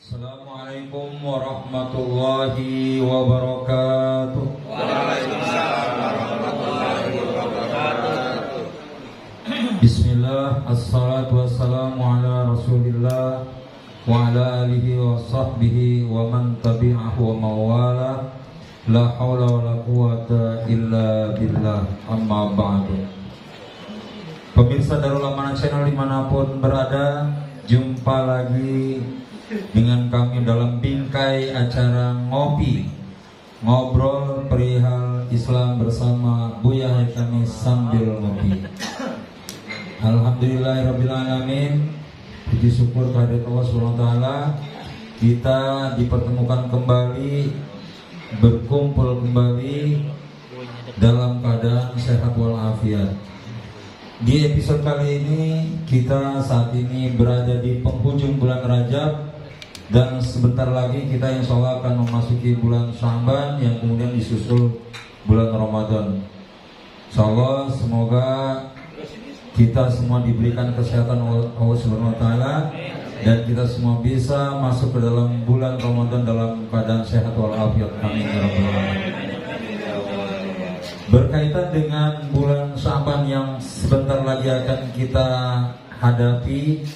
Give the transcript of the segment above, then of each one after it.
Assalamualaikum warahmatullahi wabarakatuh. Waalaikumsalam warahmatullahi wabarakatuh. Bismillah, assalatu wassalamu ala rasulillah wa ala alihi wa sahbihi wa man tabi'ahu wa mawala. La hawla wa la quwata illa billah, amma ba'du. Pemirsa Darul Amanah Channel dimanapun berada, jumpa lagi dengan kami dalam bingkai acara ngobrol perihal Islam bersama Buya Haitami sambil ngopi. Alhamdulillahirabbil alamin. Puji syukur kehadirat Allah Subhanahu wa taala, kita dipertemukan kembali, berkumpul kembali dalam keadaan sehat walafiat. Di episode kali ini kita saat ini berada di penghujung bulan Rajab, dan sebentar lagi kita insya Allah akan memasuki bulan Sya'ban yang kemudian disusul bulan Ramadan. Insya Allah semoga kita semua diberikan kesehatan Allah Subhanahu wa taala dan kita semua bisa masuk ke dalam bulan Ramadan dalam keadaan sehat walafiat. Amin ya rabbal alamin. Berkaitan dengan bulan Sya'ban yang sebentar lagi akan kita hadapi,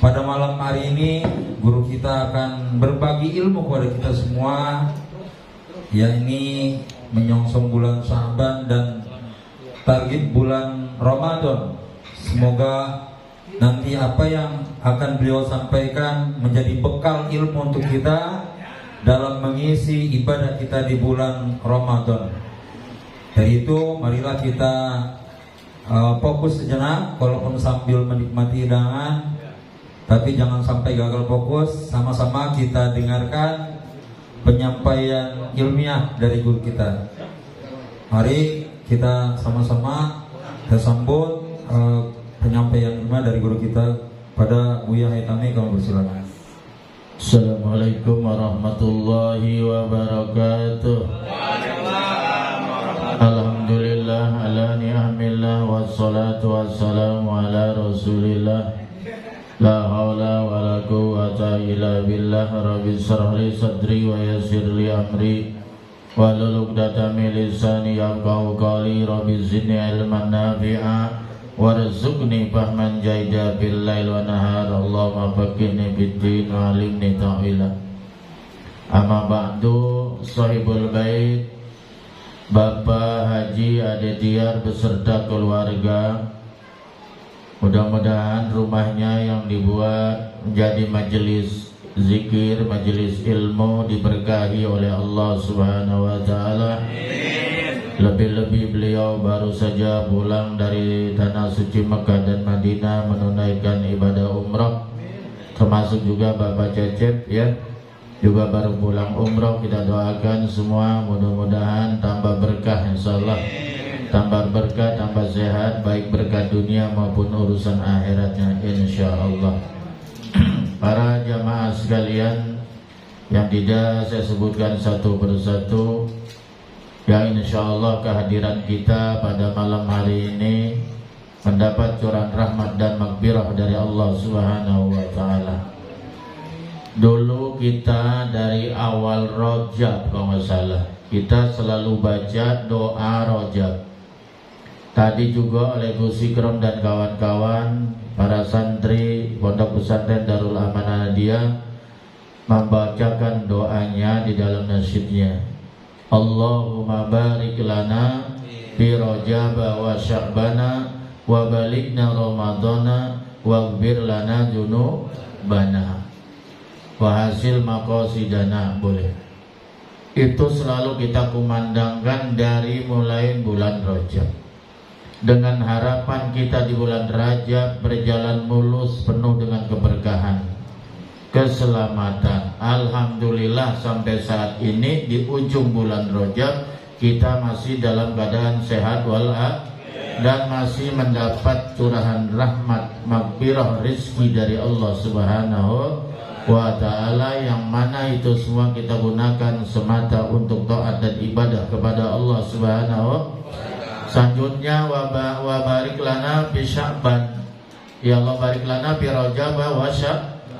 pada malam hari ini guru kita akan berbagi ilmu kepada kita semua, yakni menyongsong bulan Sya'ban dan target bulan Ramadan. Semoga nanti apa yang akan beliau sampaikan menjadi bekal ilmu untuk kita dalam mengisi ibadah kita di bulan Ramadan. Dari itu marilah kita fokus sejenak, walaupun sambil menikmati hidangan, tapi jangan sampai gagal fokus. Sama-sama kita dengarkan penyampaian ilmiah dari guru kita. Mari kita sama-sama tersambut penyampaian ilmiah dari guru kita pada Buya Haitami. Kamu bersilakan. Assalamualaikum warahmatullahi wabarakatuh. Alhamdulillah ala ni'amillah wassalatu wassalamu ala rasulillah. La haula wa la quwwata illa billah. Rabbi shrah li sadri wa yassir li amri wahlul 'uqdatam min lisani yafqahu qawli. Rabbi zidni ilman nafi'a warzuqni fahman jaida bil lail wa nahar. Allahumma faqihni fid din wa 'allimni ta'wila. Amma ba'du, sahibul bait, Bapak Haji Adetiar beserta keluarga, mudah-mudahan rumahnya yang dibuat menjadi majelis zikir, majelis ilmu diberkahi oleh Allah Subhanahu wa taala. Lebih-lebih beliau baru saja pulang dari tanah suci Mekah dan Madinah menunaikan ibadah umrah, termasuk juga Bapak Cecep ya, juga baru pulang umrah. Kita doakan semua mudah-mudahan tambah berkah insyaallah, tambah berkah, tambah sehat, baik berkah dunia maupun urusan akhiratnya insyaallah. Para jamaah sekalian yang tidak saya sebutkan satu persatu, yang insyaallah kehadiran kita pada malam hari ini mendapat curahan rahmat dan maghfirah dari Allah Subhanahu wa taala. Dulu kita dari awal Rajab kalau nggak salah, kita selalu baca doa Rajab. Tadi juga oleh Gus Ikram dan kawan-kawan para santri Pondok Pesantren Darul Amanah dia membacakan doanya di dalam nasyidnya. Allahumma barik lana fi Rajab wa Sya'bana wa balighna Ramadana waghfir lana dzunubana wa hasil maqasidana. Boleh. Itu selalu kita kumandangkan dari mulai bulan Rajab, dengan harapan kita di bulan Rajab berjalan mulus penuh dengan keberkahan, keselamatan. Alhamdulillah sampai saat ini di ujung bulan Rajab kita masih dalam keadaan sehat walafiat dan masih mendapat curahan rahmat, maghfirah, rizki dari Allah Subhanahu wa ta'ala, yang mana itu semua kita gunakan semata untuk taat dan ibadah kepada Allah Subhanahu. Selanjutnya wa barik lana fi Sya'ban. Ya Allah barik lana fi Rajab wa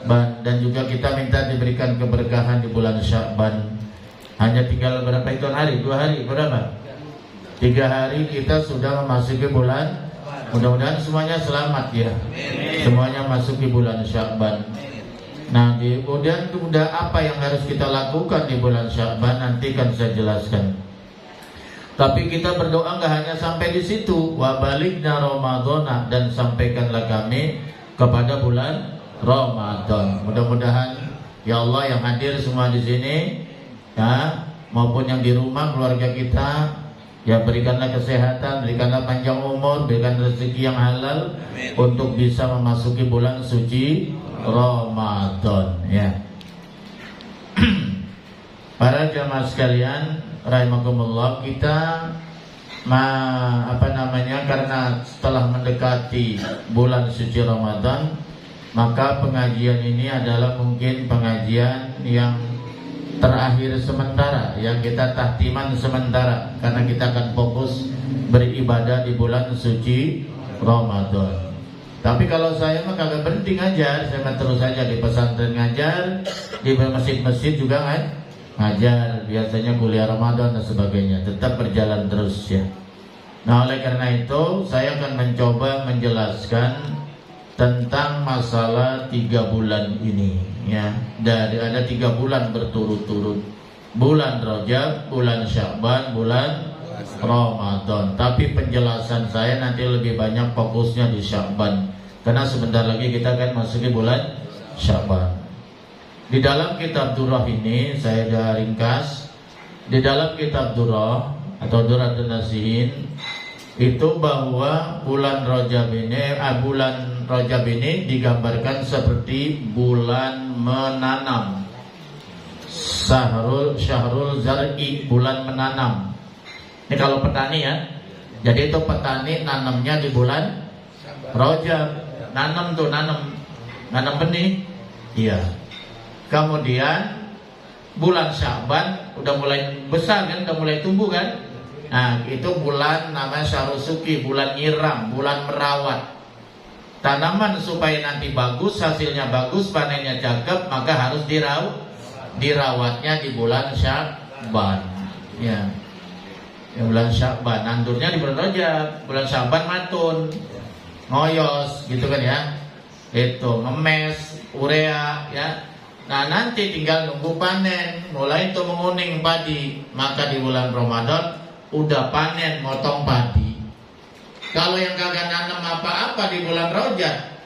Sya'ban, dan juga kita minta diberikan keberkahan di bulan Sya'ban. Hanya tinggal berapa hitungan hari? 2 hari, berapa? 3 hari kita sudah memasuki bulan. Mudah-mudahan semuanya selamat ya. Semuanya masuk di bulan Sya'ban. Nah, kemudian apa yang harus kita lakukan di bulan Sya'ban nanti kan saya jelaskan. Tapi kita berdoa nggak hanya sampai di situ. Wa balighna Ramadhana, dan sampaikanlah kami kepada bulan Ramadan. Mudah-mudahan ya Allah yang hadir semua di sini ya, maupun yang di rumah keluarga kita, ya berikanlah kesehatan, berikanlah panjang umur, berikan rezeki yang halal. Amin. Untuk bisa memasuki bulan suci Ramadan ya. Para jamaah sekalian rahimakumullah, kita karena setelah mendekati bulan suci Ramadan, maka pengajian ini adalah mungkin pengajian yang terakhir sementara, yang kita tahtiman sementara, karena kita akan fokus beribadah di bulan suci Ramadan. Tapi kalau saya mah kagak berhenti ngajar, saya mah terus saja di pesantren ngajar, di masjid-masjid juga ngajar, biasanya kuliah Ramadan dan sebagainya, tetap berjalan terus ya. Nah, oleh karena itu saya akan mencoba menjelaskan tentang masalah 3 bulan ini ya. Dari ada 3 bulan berturut-turut, bulan Rajab, bulan Sya'ban, bulan Ramadan. Tapi penjelasan saya nanti lebih banyak fokusnya di Sya'ban, karena sebentar lagi kita akan masuki bulan Sya'ban. Di dalam kitab Durrah ini saya sudah ringkas. Di dalam kitab Durrah atau Durratun Nasihin itu bahwa bulan Rajab ini digambarkan seperti bulan menanam. Syahrul Zar'i, bulan menanam. Ini kalau petani ya. Jadi itu petani nanamnya di bulan Rajab. Nanam benih. Iya. Kemudian bulan Sya'ban udah mulai besar kan, udah mulai tumbuh kan. Nah, itu bulan namanya Syahrul Suki, bulan nyiram, bulan merawat tanaman supaya nanti bagus, hasilnya bagus, panennya cakep, maka harus dirawatnya di bulan Sya'ban. Ya. Bulan Sya'ban, nandurnya di bulan Rajab, bulan Sya'ban matun, ngoyos, gitu kan ya. Itu ngemes, urea, ya. Nah, nanti tinggal nunggu panen, mulai itu menguning padi, maka di bulan Ramadan udah panen, motong padi. Kalau yang kagak nanam apa-apa di bulan Rajab,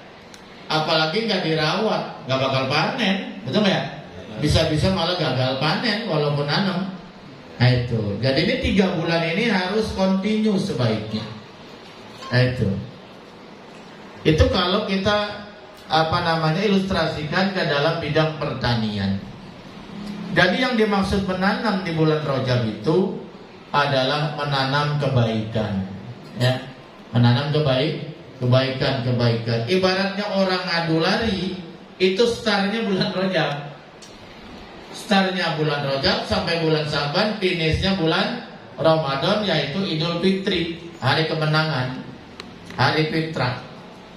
apalagi nggak dirawat, nggak bakal panen, betul nggak ya? Bisa-bisa malah gagal panen walaupun nanam. Nah itu, jadi ini 3 bulan ini harus kontinu sebaiknya. Nah itu kalau kita ilustrasikan ke dalam bidang pertanian. Jadi yang dimaksud menanam di bulan Rajab itu adalah menanam kebaikan, ya, menanam kebaikan. Ibaratnya orang adu lari, itu startnya bulan Rajab. Startnya bulan Rajab sampai bulan Sya'ban, finishnya bulan Ramadan, yaitu Idul Fitri, hari kemenangan, hari fitrah,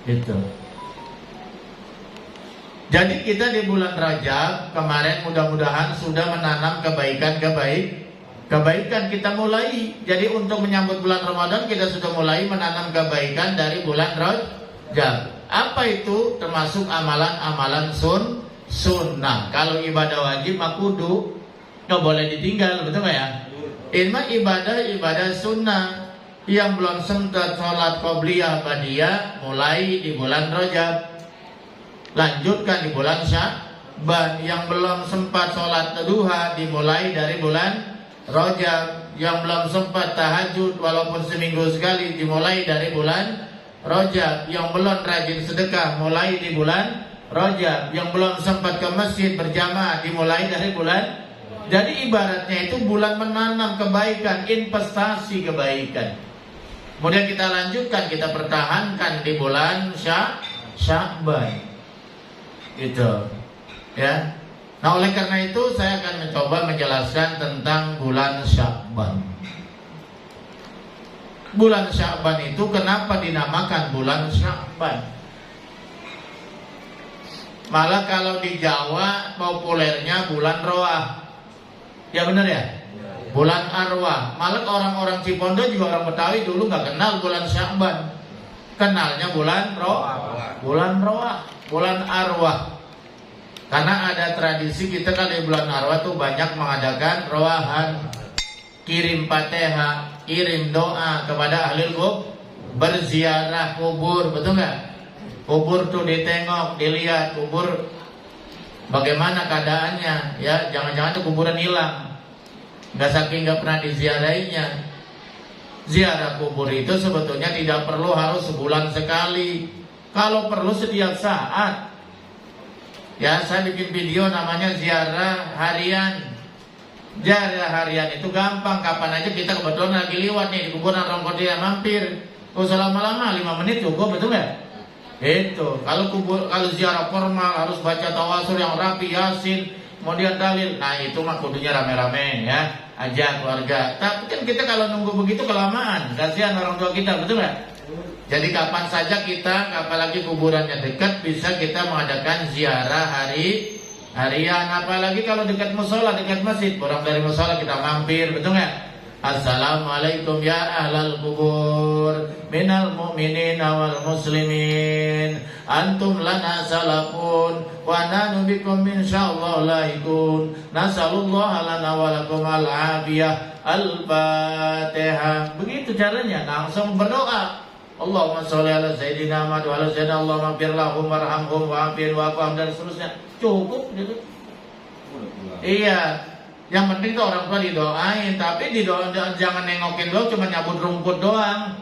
gitu. Jadi kita di bulan Rajab kemarin mudah-mudahan sudah menanam kebaikan kita mulai. Jadi untuk menyambut bulan Ramadan kita sudah mulai menanam kebaikan dari bulan Rajab. Apa itu? Termasuk amalan-amalan sunnah. Kalau ibadah wajib kudu nggak boleh ditinggal, betul nggak ya? Ini ibadah sunnah. Yang belum sempat sholat qobliyah ba'diyah mulai di bulan Rajab, lanjutkan di bulan Sya'ban. Yang belum sempat sholat duha dimulai dari bulan Rajab. Yang belum sempat tahajud walaupun seminggu sekali dimulai dari bulan Rajab. Yang belum rajin sedekah mulai di bulan Rajab. Yang belum sempat ke masjid berjamaah dimulai dari bulan. Jadi ibaratnya itu bulan menanam kebaikan, investasi kebaikan. Kemudian kita lanjutkan, kita pertahankan di bulan Sya'ban. Gitu ya. Nah, oleh karena itu saya akan mencoba menjelaskan tentang bulan Sya'ban. Bulan Sya'ban itu kenapa dinamakan bulan Sya'ban? Malah kalau di Jawa populernya bulan Roah. Ya benar ya? Bulan Arwah. Malah orang-orang Cipondo juga orang Betawi dulu nggak kenal bulan Sya'ban. Kenalnya bulan Roah. Bulan Roah, bulan Arwah. Karena ada tradisi kita kan di bulan Arwah tuh banyak mengadakan roahan, kirim Fatihah, kirim doa kepada ahli kubur, berziarah kubur, betul nggak? Kubur tuh ditengok, dilihat kubur bagaimana keadaannya, ya jangan-jangan tuh kuburan hilang, nggak saking nggak pernah diziarahinya. Ziarah kubur itu sebetulnya tidak perlu harus sebulan sekali, kalau perlu setiap saat. Ya saya bikin video namanya ziarah harian. Ziarah harian itu gampang, kapan aja kita kebetulan lagi liwat nih di kuburan Rongkodia mampir, gak usah lama-lama, 5 menit cukup, betul nggak? Itu kalau ziarah formal harus baca tawasul yang rapi, yasin, kemudian dalil. Nah itu mah kudunya rame-rame ya, ajak keluarga. Tapi kan kita kalau nunggu begitu kelamaan, kasihan orang tua kita, betul nggak? Jadi kapan saja kita, apalagi kuburannya dekat, bisa kita mengadakan ziarah harian. Apalagi kalau dekat musola, dekat masjid, orang dari musola kita mampir, betul nggak? Assalamualaikum ya ahlal kubur minal mu'minin wal muslimin, antum lana salafun wa nanu bikum insyaallah lahikun, nasallallahu lana wa lakum al-afiyah, al-fatihah. Begitu caranya, langsung berdoa. Allahumma sholli ala sayyidina Muhammad wa ala sayyidina, Allahumma ighfir lahum warhamhum wa'afihim wa'afhum, dan seterusnya. Cukup gitu. Iya. Yang penting tuh orang tua didoain, tapi jangan nengokin doang, cuma nyabut rumput doang.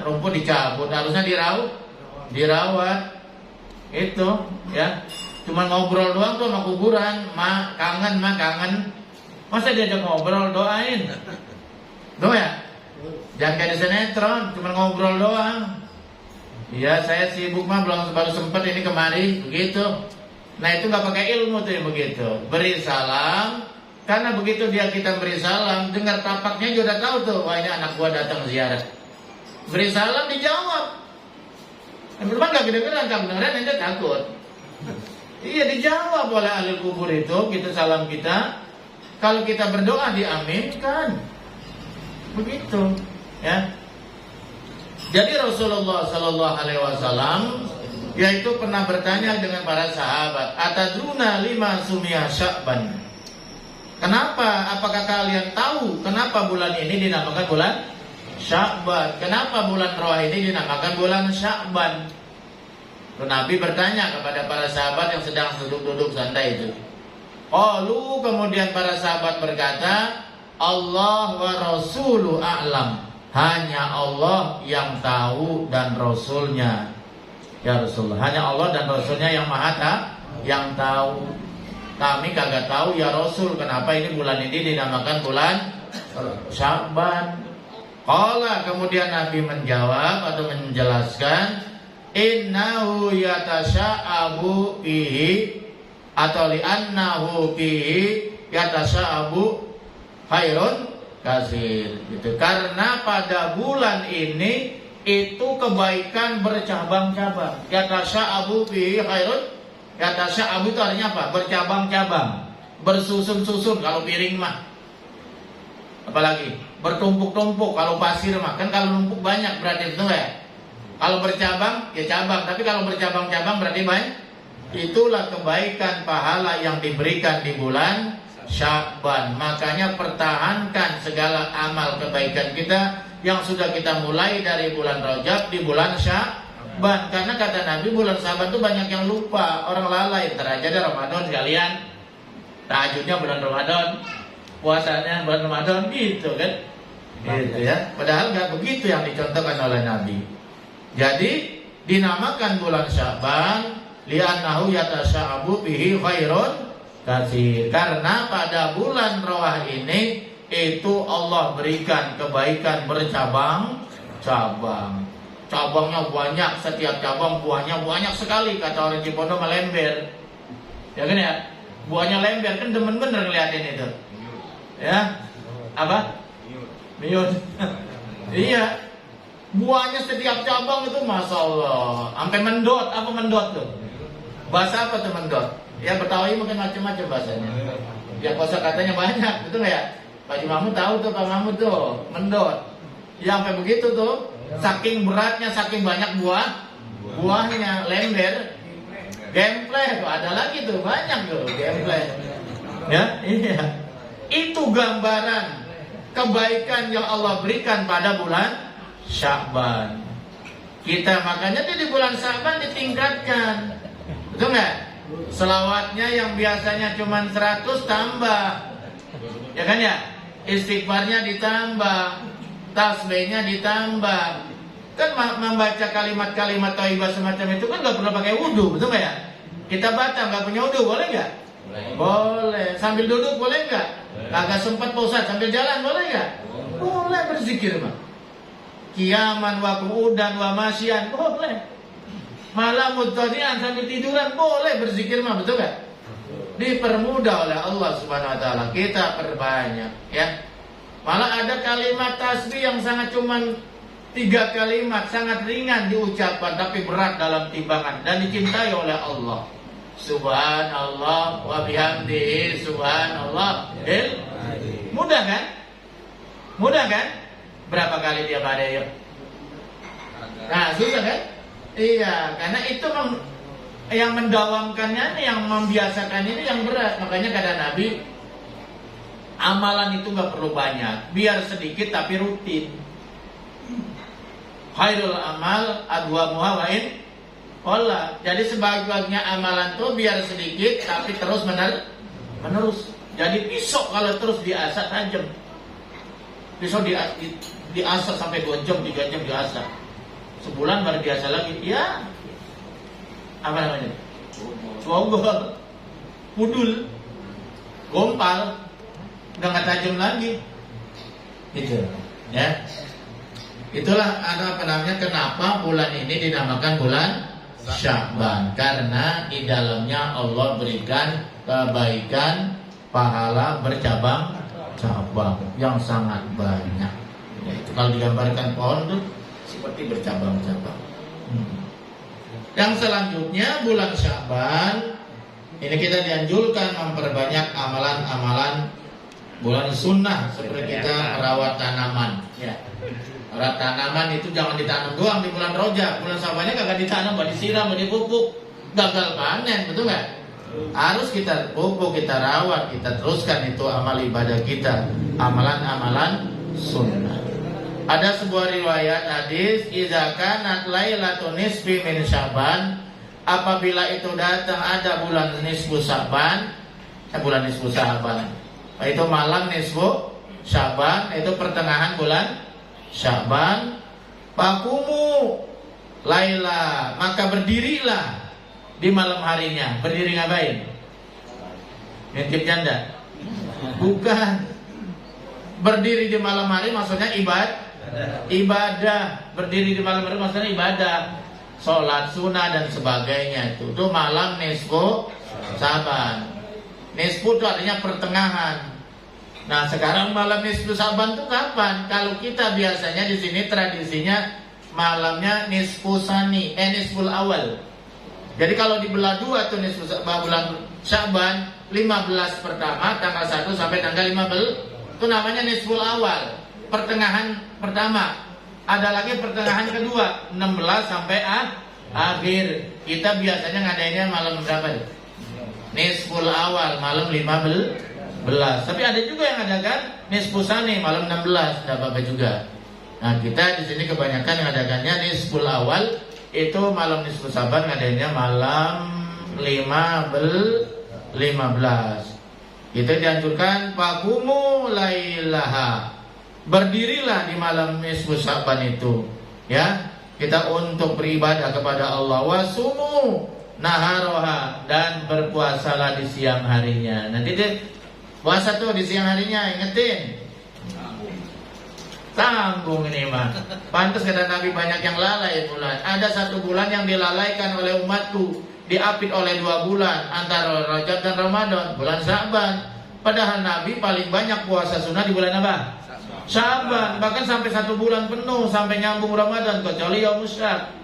Rumput dicabut, harusnya dirawat. Itu, ya. Cuma ngobrol doang tuh sama kuburan, kangen. Masa diajak ngobrol, doain. Doa ya? Jangan kayak di sinetron, cuma ngobrol doang. Iya, saya sibuk mah baru sempet ini kemari, begitu. Nah itu nggak pakai ilmu tuh yang begitu. Beri salam, karena begitu kita beri salam, dengar tapaknya juga udah tahu tuh, wah ini anak gua datang ziarah. Beri salam dijawab. Yang belum nggak kedengeran, ente takut. Iya dijawab oleh ahli kubur itu, kita salam kita. Kalau kita berdoa diaminkan, begitu, ya. Jadi Rasulullah Sallallahu Alaihi Wasallam yaitu pernah bertanya dengan para sahabat, atadruna lima sumia Sya'ban. Kenapa? Apakah kalian tahu kenapa bulan ini dinamakan bulan Sya'ban? Kenapa bulan Roah ini dinamakan bulan Sya'ban? Nabi bertanya kepada para sahabat yang sedang duduk-duduk santai itu. Lalu kemudian para sahabat berkata, Allah wa Rasulu a'lam. Hanya Allah yang tahu dan Rasulnya. Ya Rasulullah, hanya Allah dan Rasulnya yang yang tahu. Kami kagak tahu ya Rasul, kenapa ini bulan ini dinamakan bulan Sya'ban. Qala, kemudian Nabi menjawab atau menjelaskan, innahu yatasha'abu bihi, atau li'annahu bihi yatasha'abu khairun kasir, gitu. Karena pada bulan ini itu kebaikan bercabang-cabang. Yatasha'abu bihi khairun. Yatasha'abu itu artinya apa? Bercabang-cabang, bersusun-susun kalau piring mah. Apalagi bertumpuk-tumpuk kalau pasir mah. Kan kalau numpuk banyak berarti itu ya. Kalau bercabang ya cabang, tapi kalau bercabang-cabang berarti banyak. Itulah kebaikan pahala yang diberikan di bulan Sya'ban. Makanya pertahankan segala amal kebaikan kita yang sudah kita mulai dari bulan Rajab di bulan Sya'ban. Karena kata Nabi bulan Sya'ban itu banyak yang lupa, orang lalai. Ntar aja deh Ramadan sekalian, tahajudnya bulan Ramadan, puasanya bulan Ramadan, gitu kan. Gitu ya. Padahal nggak begitu yang dicontohkan oleh Nabi. Jadi dinamakan bulan Sya'ban li'annahu yatasha'abu bihi khairun katsir. Karena pada bulan Roah ini itu Allah berikan kebaikan bercabang-cabang. Cabangnya banyak, setiap cabang buahnya banyak sekali, kata orang Cipondo melember. Ya kan ya? Buahnya lember, kan demen bener ngeliatin itu. Ya? Apa? Miun. Iya. Buahnya setiap cabang itu Masya Allah sampai mendot. Apa mendot tuh? Bahasa apa tuh mendot? Ya Betawi mungkin macam-macam bahasanya. Ya kosa katanya banyak, betul nggak ya? Pak Haji Mahmud tahu tuh, Pak Mahmud tuh mendot. Ya sampai begitu tuh, saking beratnya, saking banyak buahnya, lember, gameplay tuh ada lagi tuh, banyak tuh gameplay. Ya, iya. Itu gambaran kebaikan yang Allah berikan pada bulan Sya'ban. Kita makanya tuh di bulan Sya'ban ditingkatkan. Betul nggak? Selawatnya yang biasanya cuma 100 tambah. Ya kan ya? Istighfarnya ditambah, tasbihnya ditambah. Kan membaca kalimat-kalimat thayyibah semacam itu kan nggak perlu pakai wudu, betul nggak ya? Kita Batam nggak punya wudu, boleh nggak? Boleh. Sambil duduk boleh nggak? Kagak sempat Pak Ustadz, sambil jalan boleh nggak? Boleh berzikir mah. Qiyaman wa qu'udan wa masyian boleh. Malah mudhanian sambil tiduran boleh berzikir mah, betul nggak? Dipermudah oleh Allah Subhanahu wa taala. Kita perbanyak ya. Malah ada kalimat tasbih yang sangat cuman 3 kalimat, sangat ringan diucapkan tapi berat dalam timbangan dan dicintai oleh Allah. Subhanallah wa bihamdihi subhanallah. Mudah kan? Mudah kan? Berapa kali dia pada yuk? Nah, susah kan? Iya, karena itu yang mendawamkannya, yang membiasakan ini yang berat. Makanya kata Nabi, amalan itu nggak perlu banyak, biar sedikit tapi rutin. Khairul amal adwamuha wa in qalla. Jadi sebaik-baiknya amalan tuh biar sedikit tapi terus menerus. Jadi pisau kalau terus diasah tajam. Pisau diasah sampai 2 jam, 3 jam diasah. Sebulan baru diasah lagi. Ya. Apa namanya? Gogol. Pudul. Gompal. Udah nggak tajam lagi. Gitu. Ya. Itulah apa namanya, kenapa bulan ini dinamakan bulan Sya'ban, karena di dalamnya Allah berikan kebaikan, pahala bercabang-cabang yang sangat banyak. Itu kalau digambarkan pohon itu seperti bercabang-cabang. Yang selanjutnya bulan Sya'ban ini kita dianjurkan memperbanyak amalan-amalan bulan sunnah, seperti kita merawat tanaman. Ya. Merawat tanaman itu jangan ditanam doang di bulan Rajab. Bulan Sya'bannya kagak ditanam, buat disiram, buat dipupuk, gagal panen, betul nggak? Harus kita pupuk, kita rawat, kita teruskan itu amal ibadah kita, amalan-amalan sunnah. Ada sebuah riwayat hadis, idza kanat lailatun nisfi min Sya'ban, apabila itu datang ada bulan nisfu Sya'ban, bulan nisfu Sya'ban, itu malam nisfu Sya'ban, itu pertengahan bulan Sya'ban, faqumu laila, maka berdirilah di malam harinya. Berdiri ngapain? Ngintip janda? Bukan. Berdiri di malam hari maksudnya ibadah. Berdiri di malam hari maksudnya ibadah, sholat sunnah dan sebagainya. Itu malam nisfu Sya'ban. Nisfu itu artinya pertengahan. Nah, sekarang malam nisfu Sya'ban itu kapan? Kalau kita biasanya di sini tradisinya malamnya nisfu sani, nisful awal. Jadi kalau dibelah 2 tuh nisfu bulan Sya'ban, 15 pertama tanggal 1 sampai tanggal 15 itu namanya nisful awal, pertengahan pertama. Ada lagi pertengahan kedua, 16 sampai akhir. Kita biasanya ngadainnya malam berapa? Nisful awal, malam 15. Tapi ada juga yang adakan nisfu sani malam 16, tidak apa-apa juga. Nah, kita di sini kebanyakan yang adakannya nisful awal, itu malam nisfu Sya'ban ngadainnya malam 15. Kita dianjurkan faqumu lailaha, berdirilah di malam nisfu Sya'ban itu, ya. Kita untuk beribadah kepada Allah, wasumu naharoha, dan berpuasalah di siang harinya. Nanti deh puasa tuh di siang harinya, ingetin. Tanggung ini mah. Pantas kata Nabi banyak yang lalai bulan. Ada 1 bulan yang dilalaikan oleh umatku, diapit oleh 2 bulan, antara Rajab dan Ramadan, bulan Sya'ban. Padahal Nabi paling banyak puasa sunnah di bulan apa? Sya'ban. Bahkan sampai 1 bulan penuh, sampai nyambung Ramadan, kecuali Yaum Syak.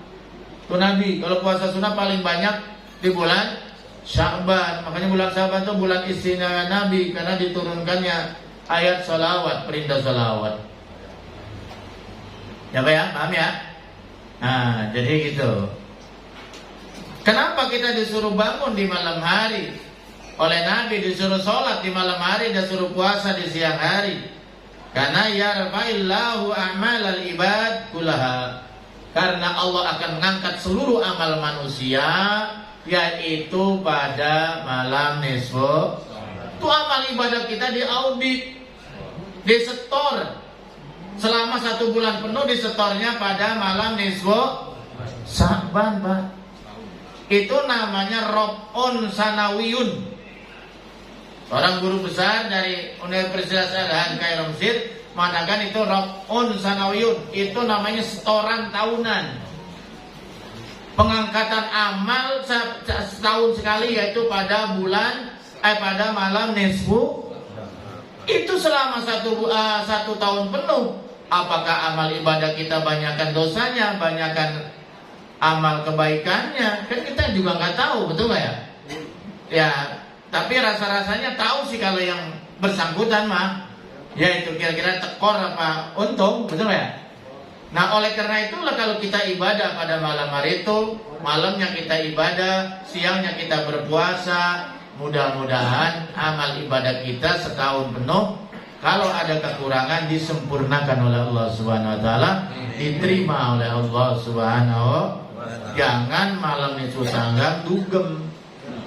Tuh Nabi kalau puasa sunnah paling banyak di bulan Sya'ban. Makanya bulan Sya'ban itu bulan istimewa Nabi karena diturunkannya ayat sholawat, perintah sholawat. Ya Pak ya, paham ya? Nah, jadi gitu. Kenapa kita disuruh bangun di malam hari? Oleh Nabi disuruh sholat di malam hari dan suruh puasa di siang hari. Karena yarfa'illahu a'malal ibad kullaha. Karena Allah akan mengangkat seluruh amal manusia, yaitu pada malam nisfu. Itu amal ibadah kita diaudit, disetor. Selama 1 bulan penuh disetornya pada malam nisfu Sya'ban, Pak. Itu namanya rob'un sanawiyun. Seorang guru besar dari Universitas Al-Azhar Kairo Mesir mengatakan itu rob'un sanawiyun. Itu namanya setoran tahunan. Pengangkatan amal setahun sekali, yaitu pada pada malam nisfu. Itu selama satu tahun penuh. Apakah amal ibadah kita banyakkan dosanya, banyakkan amal kebaikannya? Kan kita juga nggak tahu, betul nggak ya? Ya, tapi rasa-rasanya tahu sih kalau yang bersangkutan mah, ya itu kira-kira tekor apa untung, betul nggak ya? Nah, oleh karena itulah kalau kita ibadah pada malam hari itu, malamnya kita ibadah, siangnya kita berpuasa, mudah-mudahan amal ibadah kita setahun penuh, kalau ada kekurangan disempurnakan oleh Allah Subhanahu wa taala, diterima oleh Allah Subhanahu. Jangan malam nisfu Sya'ban dugem.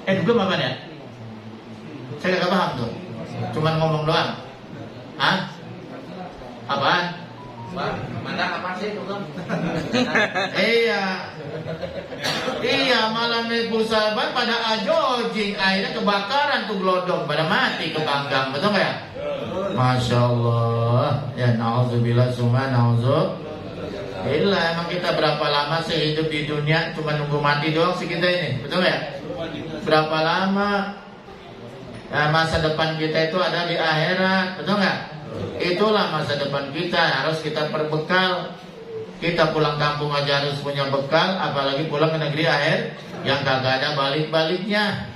Dugem apa ya? Saya nggak paham tuh. Cuman ngomong doang. Hah? Apaan? Mana apa sih dugem? Iya, malam nisfu Sya'ban pada ajojing, akhirnya kebakaran tuh glodok, pada mati kebanggang, betul nggak ya? Masya Allah. Ya na'udzubillah summa na'udzubillah. Emang kita berapa lama sih hidup di dunia? Cuma nunggu mati doang sih kita ini, betul ya? Berapa lama? Nah, masa depan kita itu ada di akhirat, betul nggak? Itulah masa depan kita, harus kita perbekal. Kita pulang kampung aja harus punya bekal, apalagi pulang ke negeri akhir yang kagak ada balik-baliknya.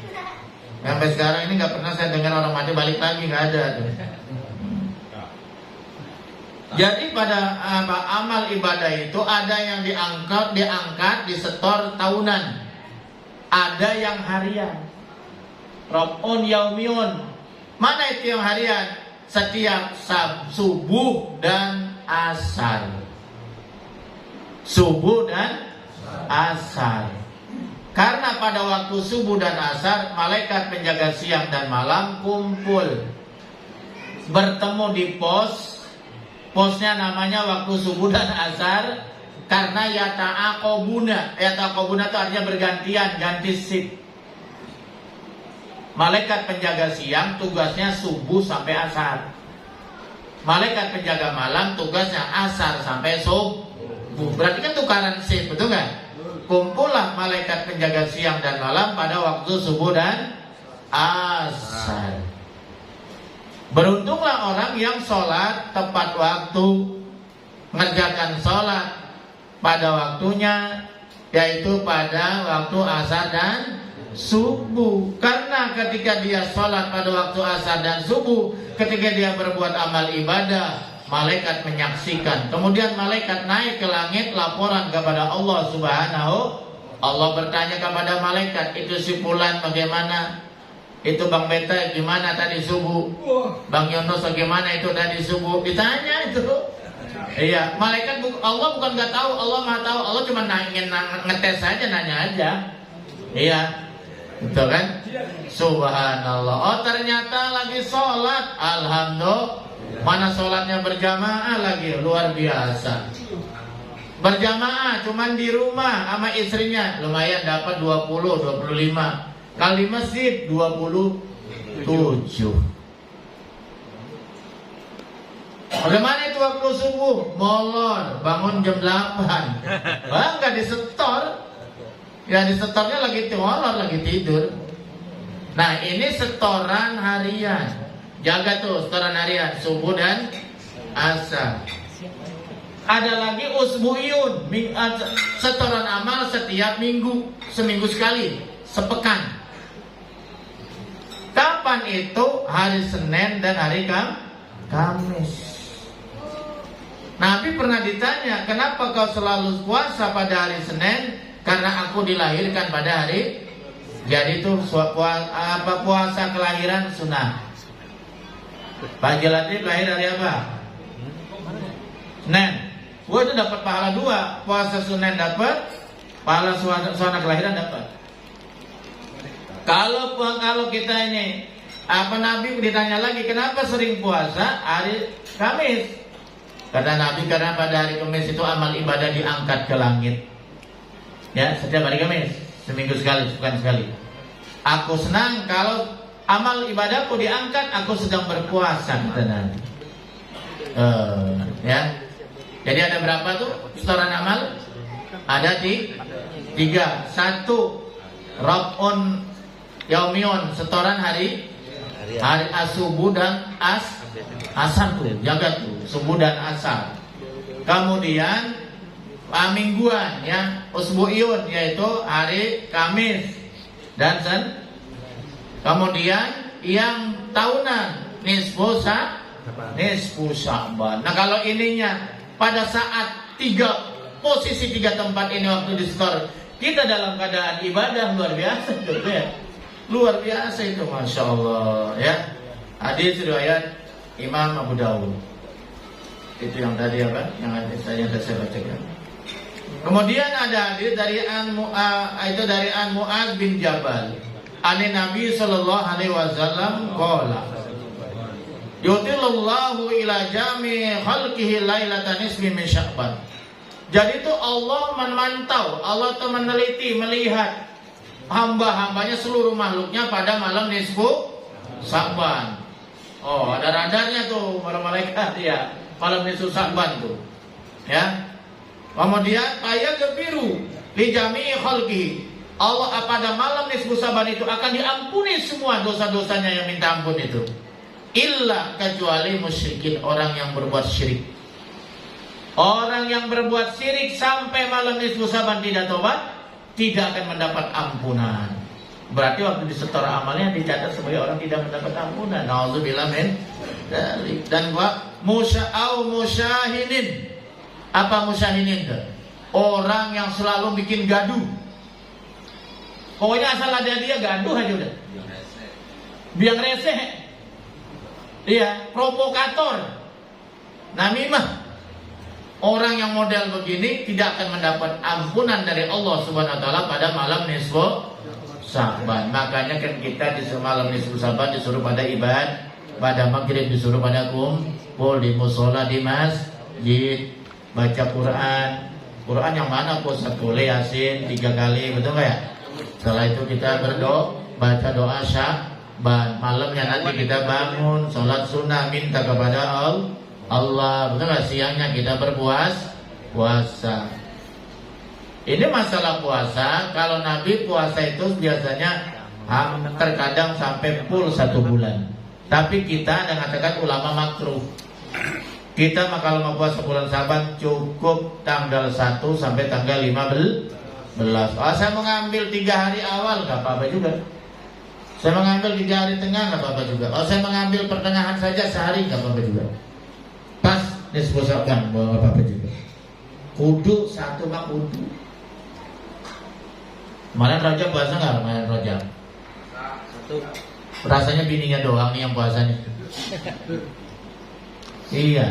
Sampai sekarang ini nggak pernah saya dengar orang mati balik lagi, nggak ada tuh. Jadi pada amal ibadah itu ada yang diangkat, disetor tahunan, ada yang harian. Rob'un yaumiyun. Mana itu yang harian? Setiap subuh dan asar. Subuh dan asar. Karena pada waktu subuh dan asar, malaikat penjaga siang dan malam kumpul, bertemu di pos. Posnya namanya waktu subuh dan asar, karena yata'aqobuna. Yata'aqobuna itu artinya bergantian, ganti shift. Malaikat penjaga siang tugasnya subuh sampai asar. Malaikat penjaga malam tugasnya asar sampai subuh. Berarti kan tukaran shift, betul nggak? Kumpullah malaikat penjaga siang dan malam pada waktu subuh dan asar. Beruntunglah orang yang sholat tepat waktu, mengerjakan sholat pada waktunya, yaitu pada waktu asar dan subuh. Karena ketika dia sholat pada waktu asar dan subuh, ketika dia berbuat amal ibadah, malaikat menyaksikan. Kemudian malaikat naik ke langit, laporan kepada Allah Subhanahu. Allah bertanya kepada malaikat, itu si Fulan bagaimana? Itu Bang Beta gimana tadi subuh? Bang Yonos bagaimana itu tadi subuh? Ditanya itu. Iya, malaikat Allah bukan nggak tahu, Allah maha tahu. Allah cuma ingin ngetes saja, nanya aja. Iya, betul kan? Subhanallah. Oh ternyata lagi sholat. Alhamdulillah. Mana sholatnya berjamaah lagi, luar biasa. Berjamaah cuman di rumah sama istrinya, lumayan dapat 20-25. Kali masjid 27. Bagaimana itu waktu subuh? Molor, bangun jam 8. Nggak disetor. Ya disetornya lagi molor, lagi tidur. Nah ini setoran harian. Jaga tuh setoran harian, subuh dan asar. Ada lagi usbu'iyun, setoran amal setiap minggu, seminggu sekali. sepekan. Kapan itu? Hari Senin dan hari Kamis. Nabi pernah ditanya, kenapa kau selalu puasa pada hari Senin? Karena aku dilahirkan pada hari. Jadi itu puasa kelahiran sunnah. Pak Latif lahir hari apa? Senin. Gua itu dapat pahala 2. Puasa Senin dapat, pahala sunnah kelahiran dapat. Kalau kita ini Nabi ditanya lagi, kenapa sering puasa hari Kamis? Kata Nabi, karena pada hari Kamis itu amal ibadah diangkat ke langit. Ya, setiap hari Kamis, seminggu sekali, bukan sekali. Aku senang kalau amal ibadahku diangkat, aku sedang berpuasa, kata Nabi. Ya. Jadi ada berapa tuh setoran amal? Ada 3. 1 Rab'un Yaumion, setoran hari asubuh dan asar tuh, jaga tuh subuh dan asar. Kemudian mingguan ya, usbu'iyun, yaitu hari Kamis dan kemudian yang tahunan nisfu Sya'ban. Nah, kalau ininya pada saat posisi 3 tempat ini waktu di setor, kita dalam keadaan ibadah luar biasa tuh ya. Luar biasa itu, Masya Allah ya. Hadis riwayat Imam Abu Dawud. Itu yang tadi apa? Yang saya bacakan. Kemudian ada hadis dari An Mu'adz bin Jabal. Ani Nabi sallallahu alaihi wasallam qala, yutillallahu ila jami khalqihi lailatan nisfi min Sya'ban. Jadi itu Allah memantau, Allah itu meneliti, melihat hamba-hambanya, seluruh makhluknya pada malam nisfu Sya'ban. Oh, ada radarnya tuh para malaikat ya, malam nisfu Sya'ban tuh. Ya. Kemudian ayat kebiru li jami'i khalqihi. Allah pada malam nisfu Sya'ban itu akan diampuni semua dosa-dosanya yang minta ampun itu. Illa, kecuali musyrikin, orang yang berbuat syirik. Orang yang berbuat syirik sampai malam nisfu Sya'ban tidak tobat, tidak akan mendapat ampunan. Berarti waktu disetor amalnya dicatat sebagai orang tidak mendapat ampunan. Nauzubillah min dzalik. Dan musyahinin. Apa musyahinin itu? Orang yang selalu bikin gaduh. Pokoknya asal ada dia gaduh aja udah. Biang reseh. Iya, provokator. Namimah. Orang yang model begini tidak akan mendapat ampunan dari Allah Subhanahu wa taala pada malam nisfu Sya'ban. Makanya kan kita di malam nisfu Sya'ban disuruh pada ibadah, pada maghrib disuruh pada kumpul di mushola, di masjid, baca Quran. Quran yang mana? Satu Yasin 3 kali, betul nggak ya? Setelah itu kita berdoa, baca doa Sya'ban. Malamnya nanti kita bangun, sholat sunnah, minta kepada Allah, betul nggak? Siangnya kita puasa. Ini masalah puasa. Kalau Nabi puasa itu biasanya terkadang sampai full 1 bulan. Tapi kita mengatakan ulama makruh. Kita kalau mau puasa bulan Sya'ban cukup tanggal 1 sampai tanggal 15. Saya mengambil 3 hari awal, nggak apa-apa juga. Saya mengambil 3 hari tengah, nggak apa-apa juga. Saya mengambil pertengahan saja sehari, nggak apa-apa juga. Pas nisfu Sya'ban, bawa apa juga. Kudu 1 mah kudu. Kemarin Rajab puasa nggak? Kemarin Rajab 1. Rasanya bininya doang nih yang puasanya. Iya.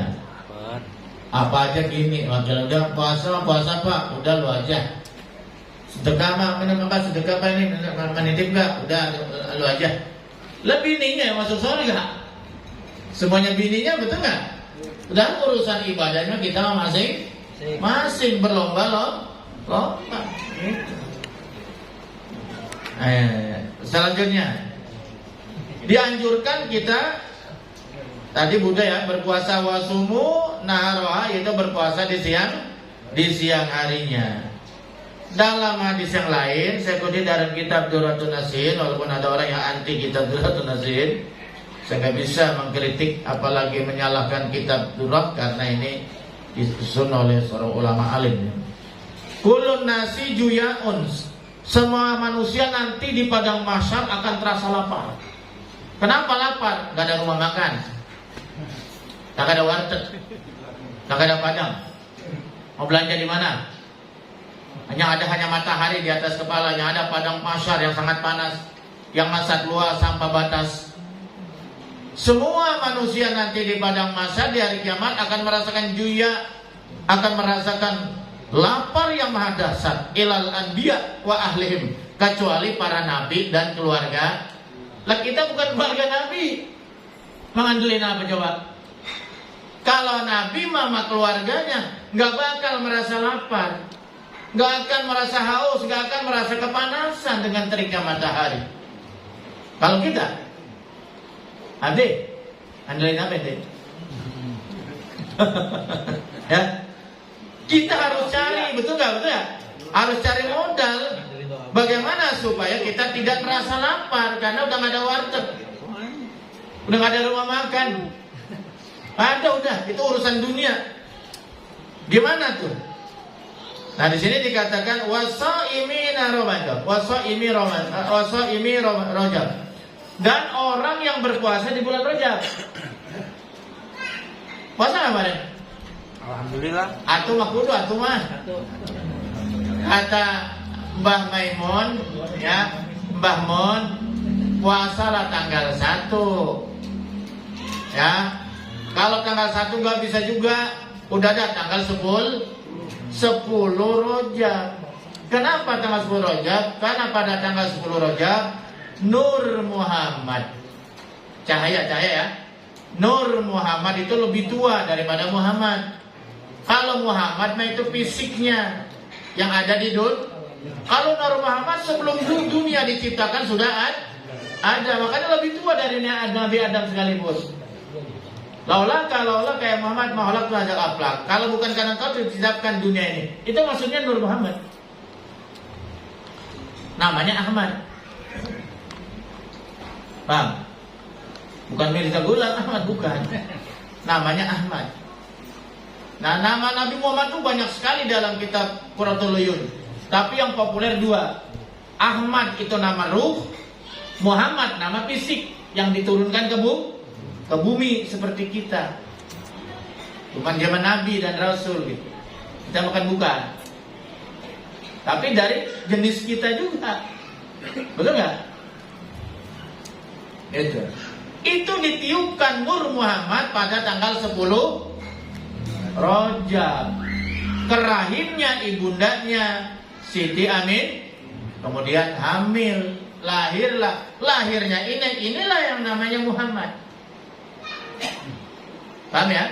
Apa aja gini, udah puasa Pak, udah lu aja. Sedekah mah, sedekah apa ini? Menitip nggak? Udah lu aja. Lah bininya yang masuk surga nggak? Semuanya bininya, betul nggak? Udah urusan ibadahnya kita masing berlomba. Selanjutnya dianjurkan kita tadi Buddha ya berpuasa wasumu naharoha, itu berpuasa di siang harinya. Dalam hadis yang lain, saya kutip dalam kitab Durratun Nasin, walaupun ada orang yang anti kitab Durratun Nasin, saya nggak bisa mengkritik apalagi menyalahkan kitab Durrat karena ini disusun oleh seorang ulama alim. Kulun nasi juyaun, semua manusia nanti di padang mahsyar akan terasa lapar. Kenapa lapar? Gak ada rumah makan, gak ada warteg, gak ada padang. Mau belanja di mana? Hanya matahari di atas kepalanya. Ada padang mahsyar yang sangat panas, yang masa keluar tanpa batas. Semua manusia nanti di padang mahsyar di hari kiamat akan merasakan juya, akan merasakan lapar yang maha dahsyat. Ilal anbiya wa ahlihim, kecuali para nabi dan keluarga. Lah kita bukan keluarga nabi, mengandelin apa coba? Kalau nabi mama keluarganya nggak bakal merasa lapar, nggak akan merasa haus, nggak akan merasa kepanasan dengan teriknya matahari. Kalau kita, adik, andelin apa adik? Ya, kita harus cari, betul nggak? Betul ya? Harus cari modal. Bagaimana supaya kita tidak merasa lapar karena udah nggak ada warteg, udah nggak ada rumah makan. Udah, itu urusan dunia. Gimana tuh? Nah di sini dikatakan wasaimina Ramadan, wasaimi Rajab, dan orang yang berpuasa di bulan Rajab. Puasa nggak kemarin? Alhamdulillah. Atuh mah kudu, atuh mah. Kata Mbah Maimun, ya, Mbah Mun, puasalah tanggal 1. Ya, kalau tanggal 1 nggak bisa juga, udah ada tanggal 10 Rajab. Kenapa tanggal 10 Rajab? Karena pada tanggal 10 Rajab Nur Muhammad, cahaya ya, Nur Muhammad itu lebih tua daripada Muhammad. Kalau Muhammad mah itu fisiknya yang ada di dunia. Kalau Nur Muhammad sebelum dunia diciptakan sudah ada, makanya lebih tua dari Nabi Adam sekalipun. Laulah kayak Muhammad maholak tuh ajak aflak. Kalau bukan karena kau diciptakan dunia ini, itu maksudnya Nur Muhammad. Namanya Ahmad. Bang, bukan Mirza Ghulam Ahmad, bukan. Namanya Ahmad. Nah, nama Nabi Muhammad itu banyak sekali dalam kitab Qurratul Uyun. Tapi yang populer 2. Ahmad itu nama ruh, Muhammad nama fisik yang diturunkan ke bumi seperti kita. Bukan zaman Nabi dan Rasul gitu. Kita bukan. Tapi dari jenis kita juga. Betul nggak? Itu ditiupkan Nur Muhammad pada tanggal 10 Rajab. Ke rahimnya ibundanya Siti Amin, kemudian hamil, lahirnya inilah yang namanya Muhammad. Paham ya?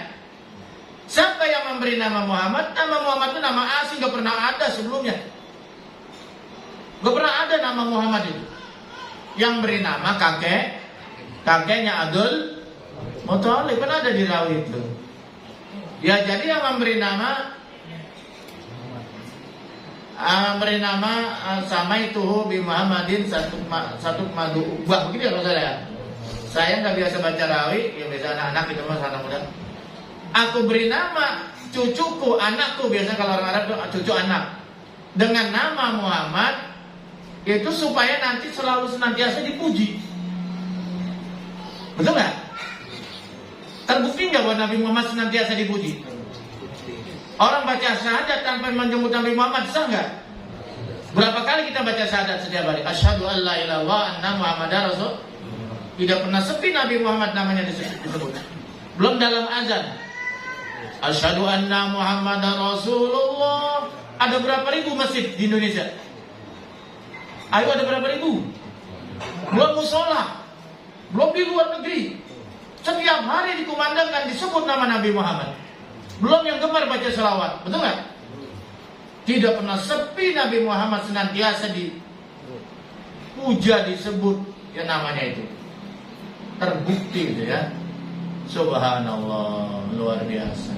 Siapa yang memberi nama Muhammad? Nama Muhammad itu nama asing, gak pernah ada sebelumnya. Gak pernah ada nama Muhammad itu. Yang beri nama kakeknya Abdul Muthalib, kan ada di rawi itu. Ya, jadi yang memberi nama sama itu bi Muhammadin satu madu ubah, begitu ya kalau saya nggak biasa baca rawi, yang biasa anak-anak itu mas anak muda. Aku beri nama cucuku, anakku, biasa kalau orang Arab itu cucu anak, dengan nama Muhammad, itu supaya nanti selalu senantiasa dipuji. Betul nggak? Terbukti nggak bahwa Nabi Muhammad senantiasa dipuji? Orang baca syahadat tanpa menyebut Nabi Muhammad sah nggak? Berapa kali kita baca syahadat setiap hari? Asyhadu an la ilaha illallah anna Muhammadar Rasul. Tidak pernah sepi Nabi Muhammad namanya disebut. Belum dalam azan. Asyhadu anna Muhammadar Rasulullah. Ada berapa ribu masjid di Indonesia? Ayo, ada berapa ribu? Belum musola, belum di luar negeri. Setiap hari dikumandangkan disebut nama Nabi Muhammad. Belum yang gemar baca selawat, betul nggak? Tidak pernah sepi Nabi Muhammad, senantiasa dipuja, disebut ya namanya itu. Terbukti gitu ya. Subhanallah, luar biasa.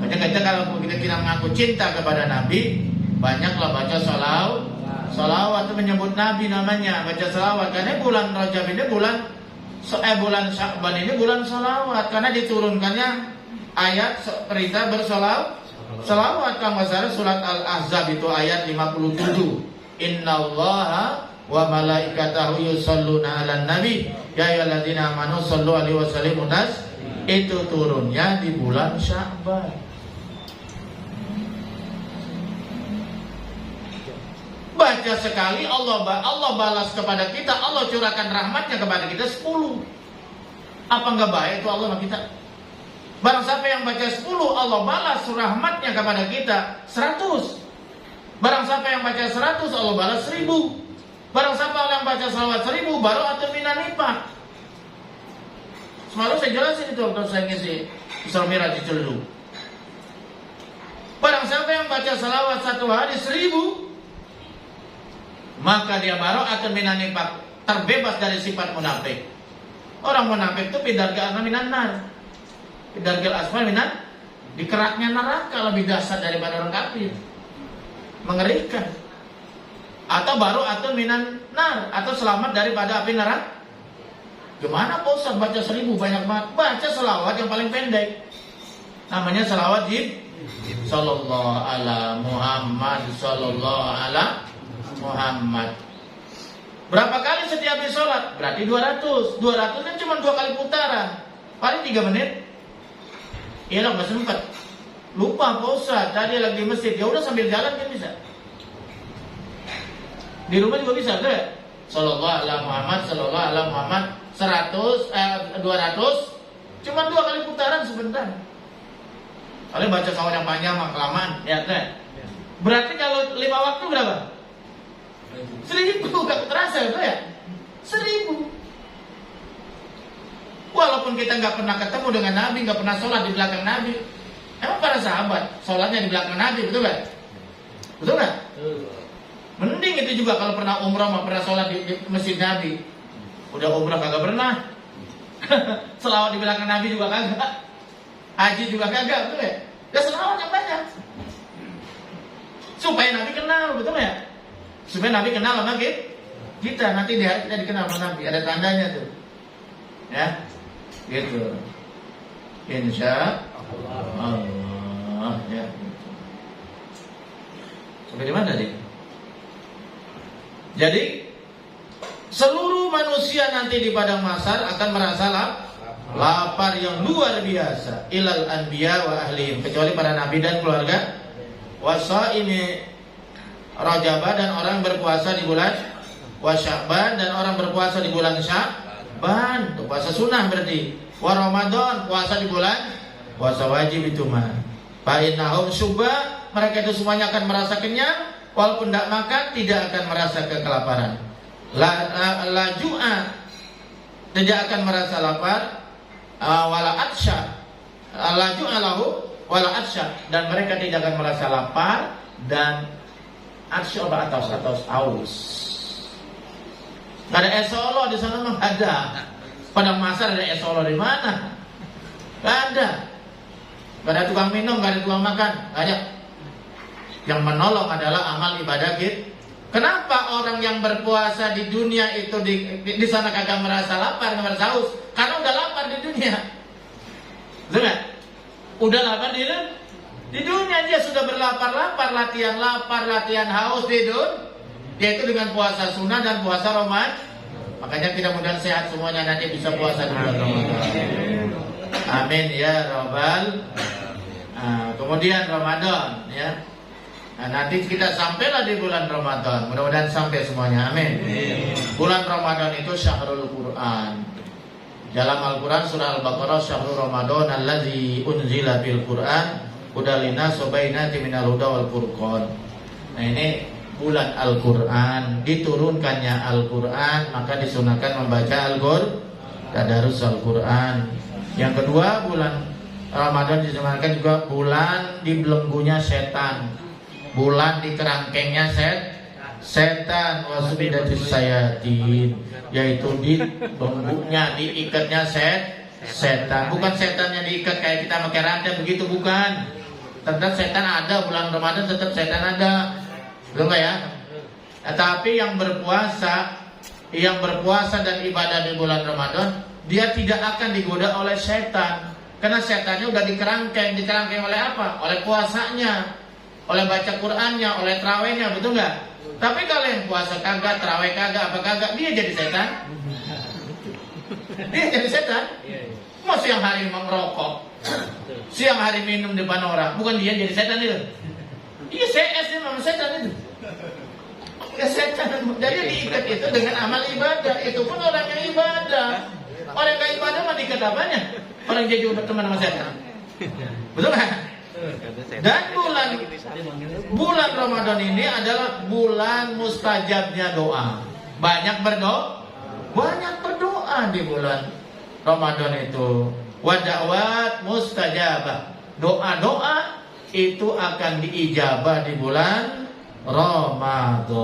Makanya kita kalau kita mengaku cinta kepada Nabi, banyaklah baca salawat itu menyebut Nabi namanya, baca salawat. Karena bulan Rajab ini bulan Sya'ban ini bulan salawat, karena diturunkannya ayat perintah bersolawat. Kalau nggak salah surat Al-Ahzab itu ayat 57. Innallaha wa malaikatahu yusholluna 'alan nabi ya ayyuhalladzina amanu shollu 'alaihi wa sallimu itu turunnya di bulan Sya'ban. Baca sekali Allah balas kepada kita, Allah curahkan rahmatnya kepada kita 10. Apa enggak baik itu Allah sama kita? Barang siapa yang baca 10, Allah balas rahmatnya kepada kita 100. Barang siapa yang baca 100, Allah balas 1000. Barang siapa yang baca salawat 1000, baru atau minan nifaq. Semalam saya jelasin itu waktu saya ngisi Isra Mi'raj di Celduk. Barang siapa yang baca salawat 1 hari 1000, maka dia baru atau minan nifaq, terbebas dari sifat munafik. Orang munafik itu bidarga minan nar. Bidarga asfal minan, di keraknya neraka lebih dahsyat daripada orang kafir. Mengerikan. Atau baru atau minan nar, atau selamat daripada api neraka. Gimana Pak Ustaz baca 1000 banyak banget? Baca selawat yang paling pendek. Namanya selawat Sallallahu ala Muhammad, Sallallahu ala Muhammad. Berapa kali setiap habis sholat? Berarti 200. 200 kan cuma 2 kali putaran, paling 3 menit. Iya lah, nggak sempat. Lupa Pak Ustaz, tadi lagi di masjid. Ya udah sambil jalan kan bisa. Di rumah juga bisa, kan? Sallallahu ala Muhammad, Sallallahu ala Muhammad. 200, cuma 2 kali putaran sebentar. Kalau baca kawan yang panjang mah kelamaan, ya kan? Berarti kalau 5 waktu berapa? 1000, gak terasa itu ya? 1000. Walaupun kita nggak pernah ketemu dengan Nabi, nggak pernah sholat di belakang Nabi. Emang para sahabat sholatnya di belakang Nabi, betul nggak? Betul nggak? Mending itu juga kalau pernah umrah, mau pernah sholat di masjid Nabi. Udah umrah kagak pernah. Selawat di belakang Nabi juga kagak. Haji juga kagak, betul ya? Ya selawat yang banyak. Supaya Nabi kenal, betul ya? Supaya Nabi kenal sama kita. Nanti di hari kita dikenal sama Nabi. Ada tandanya tuh. Ya, gitu. Insya Allah. Ya. Sampai di mana tadi? Jadi seluruh manusia nanti di padang mahsyar akan merasa lapar yang luar biasa. Ilal anbiya wa ahlihim, kecuali para nabi dan keluarga. Wasaimi Rajabah, dan orang berpuasa di bulan Wasya'ban, dan orang berpuasa di bulan Sya'ban, itu puasa sunnah berarti. Wa Ramadan, puasa di bulan puasa wajib itu mah. Fa innahum syubba, mereka itu semuanya akan merasa kenyang, walaupun tidak makan tidak akan merasa kekelaparan. La ju'a, tidak akan merasa lapar. Wala atsya, la ju'a lahu wala atsya, dan mereka tidak akan merasa lapar dan atsya atau aus. Gak ada es solo di sana mah ada. Padang mahsyar ada es solo di mana? Gak ada. Gak ada tukang minum, gak ada tukang makan, gak ada. Yang menolong adalah amal ibadah kita. Kenapa orang yang berpuasa di dunia itu di sana kagak merasa lapar, kagak merasa haus? Karena udah lapar di dunia. Betul gak? Udah lapar di dunia, dia sudah berlapar-lapar, latihan lapar, latihan haus di dunia. Yaitu dengan puasa sunnah dan puasa Ramadan. Makanya kita mudah sehat semuanya, nanti bisa puasa di bulan Ramadan. Amin ya Rabbal. Kemudian Ramadan ya. Nah, nanti kita sampailah di bulan Ramadan. Mudah-mudahan sampai semuanya. Amin. Bulan Ramadan itu syahrul Quran. Dalam Al-Quran surah Al-Baqarah, syahrul Ramadan allazi unzila bil Quran hudalina sobainati minal huda wal furqan. Nah, ini bulan Al-Quran, diturunkannya Al-Quran, maka disunahkan membaca Al-Quran, tadarus Al-Quran. Yang kedua, bulan Ramadan disunahkan juga bulan dibelenggunya setan, bulan di kerangkengnya setan, wasubidatis sayatin, yaitu di bengkunya, diikatnya setan. Bukan setannya diikat kayak kita pakai rantai begitu, bukan. Tetap setan ada, bulan Ramadan tetap setan ada. Belum ya? Tapi yang berpuasa dan ibadah di bulan Ramadan, dia tidak akan digoda oleh setan. Karena setannya udah dikerangkeng oleh apa? Oleh puasanya, oleh baca Qur'annya, oleh tarawihnya, betul nggak? Tapi kalau yang puasa kagak, tarawih kagak, apa kagak, dia jadi setan. Dia jadi setan. Mau siang hari merokok, siang hari minum depan orang, bukan dia jadi setan itu. Iya CS ini memang setan itu. Ya setan. Jadi diikat itu dengan amal ibadah. Itu pun orang yang ibadah. Orang yang gak ibadah mah diikat apanya? Orang jadi berteman sama setan. Betul kan? Dan bulan Ramadan ini adalah bulan mustajabnya doa. Banyak berdoa di bulan Ramadan itu. Wa da'wat mustajabah. Doa-doa itu akan diijabah di bulan Ramadan.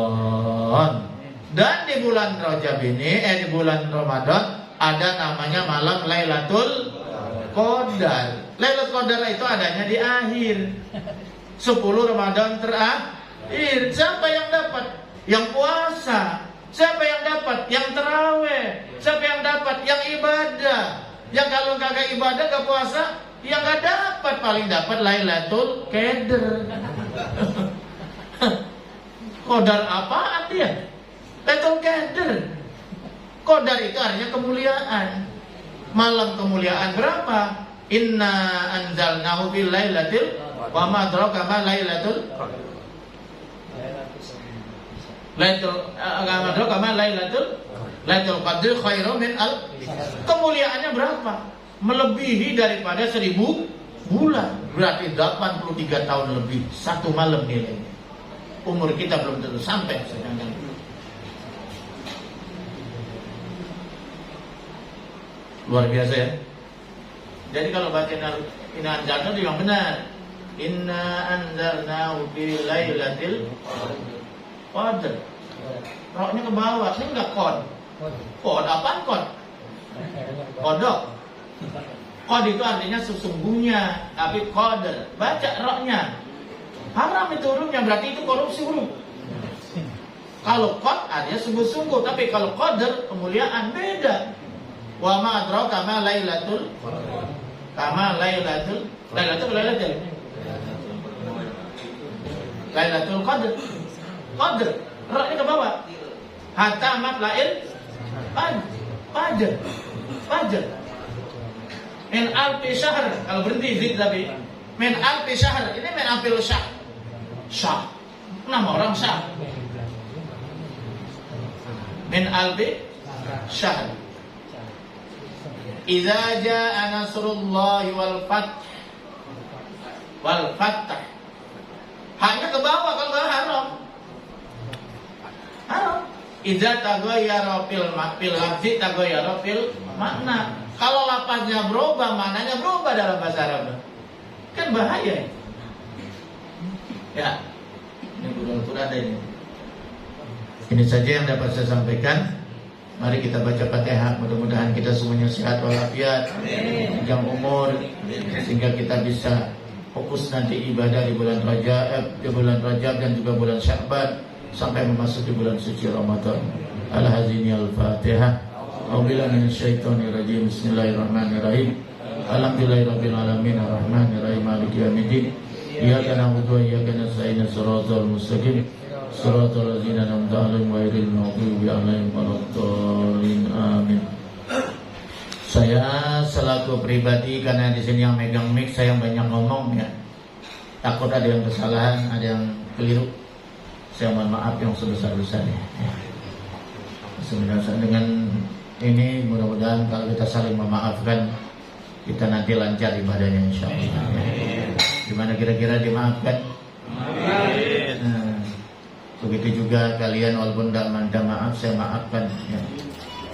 Dan di bulan Rajab ini, di bulan Ramadan ada namanya malam Lailatul Qadar. Lailatul Qadar itu adanya di akhir 10 Ramadan terakhir. Siapa yang dapat? Yang puasa. Siapa yang dapat? Yang tarawih. Siapa yang dapat? Yang ibadah. Yang kalau kagak ibadah, gak puasa, yang gak dapat, paling dapat Lailatul Qadar. Qadar apaan dia? Lailatul Qadar. Qadar itu artinya kemuliaan. Malam kemuliaan berapa? Inna anzalnahu fil lailatul wa ma adraka ma lailatul Lailatul Qadr khairum min al. Kemuliaannya berapa? Melebihi daripada 1000 bulan. Berarti 83 tahun lebih. Satu malam nilainya. Umur kita belum tentu sampai sedangkan luar biasa ya. Jadi kalau baca Inna anzalnahu itu yang benar. Inna anzalnahu fi lailatul Qadr. Roknya ke bawah, ini enggak kod. Kod apaan kod? Kodok. Kod itu artinya sesungguhnya, tapi qadr. Baca roknya. Haram itu hurufnya, berarti itu korupsi huruf. Kalau kod artinya sungguh-sungguh, tapi kalau qadr kemuliaan beda. Wa ma adraka ma lailatul Lailatul Qadr. Qadr, roknya ke bawah. Hatta matla'il Fajr. Min alfi syahr. Kalau berhenti zid tapi min alfi syahr. Ini min alfi syahr. Syah. Nama orang syah. Min alfi syahr. Idza jaa nasrullahi wal fath. Hanya ke bawah, kalau enggak haram. Idza taghayyara fil lafzi taghayyara fil makna. Kalau lafaznya berubah, maknanya berubah dalam bahasa Arab. Kan bahaya. Ya. Ini betul-betul ada ini. Ini saja yang dapat saya sampaikan. Mari kita baca Fatihah. Mudah-mudahan kita semuanya sehat walafiat, panjang umur, sehingga kita bisa fokus nanti ibadah di bulan Rajab dan juga bulan Sya'ban sampai memasuki bulan suci Ramadan. Al-Hazini Al-Fatihah. A'udzubillahi minasyaitonir rajim. Bismillahirrahmanirrahim. Alhamdulillahirabbil alamin arrahmanirrahim maliki yaumiddin. Iyyaka na'budu wa iyyaka nasta'in. Shiratal mustaqim. Shiratal ladzina an'amta 'alaihim ghairil maghdubi 'alaihim waladdallin. Amin. Saya selaku pribadi, karena di sini yang megang mic, saya banyak ngomong ya. Takut ada yang kesalahan, ada yang keliru. Saya mohon maaf yang sebesar-besarnya. Ya. Sebenarnya dengan ini mudah-mudahan kalau kita saling memaafkan, kita nanti lancar ibadahnya insyaallah. Ya. Gimana kira-kira dimaafkan? Amin. Nah, begitu juga kalian walaupun tidak minta maaf, saya maafkan. Ya.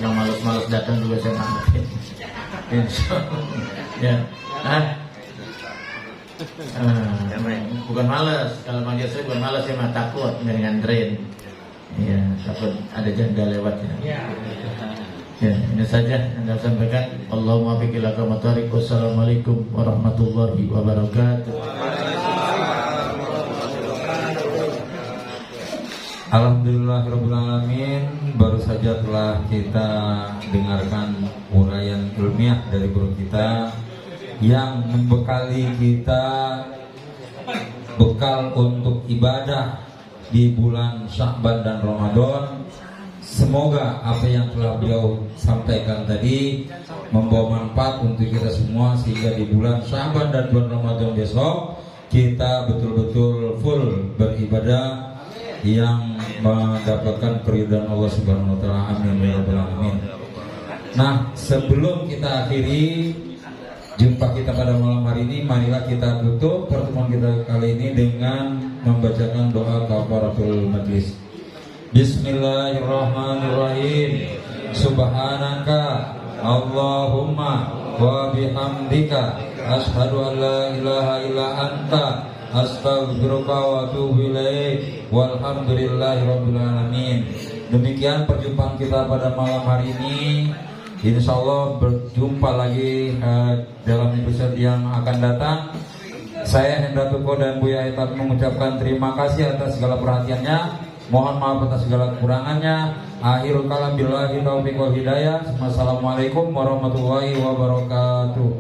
Yang malas-malas datang juga saya maafin. Insyaallah. Ya. Bukan malas. Kalau manggil saya bukan malas, saya mah takut nganterin. Iya, takut ada janda lewat ya. Ya, ini saja yang saya sampaikan. Allahumma biqil aqamatoriq. Wassalamualaikum warahmatullahi wabarakatuh. Alhamdulillahirrahmanirrahim. Baru saja telah kita dengarkan uraian ilmiah dari guru kita yang membekali kita bekal untuk ibadah di bulan Sya'ban dan Ramadan. Semoga apa yang telah beliau sampaikan tadi membawa manfaat untuk kita semua, sehingga di bulan Sya'ban dan bulan Ramadan besok kita betul-betul full beribadah yang mendapatkan keridhaan Allah Subhanahu wa taala. Amin ya rabbal alamin. Nah, sebelum kita akhiri jumpa kita pada malam hari ini, marilah kita tutup pertemuan kita kali ini dengan membacakan doa kafaratul majlis. Bismillahirrahmanirrahim. Subhanaka Allahumma wa bihamdika asyhadu an la ilaha illa anta astaghfiruka wa atubu ilaik. Walhamdulillahirabbil alamin. Demikian perjumpaan kita pada malam hari ini. Insyaallah berjumpa lagi dalam episode yang akan datang. Saya Hendra Tuko dan Buya Etat mengucapkan terima kasih atas segala perhatiannya. Mohon maaf atas segala kekurangannya. Akhirul kalam billahi taufiq wal hidayah. Wassalamualaikum warahmatullahi wabarakatuh.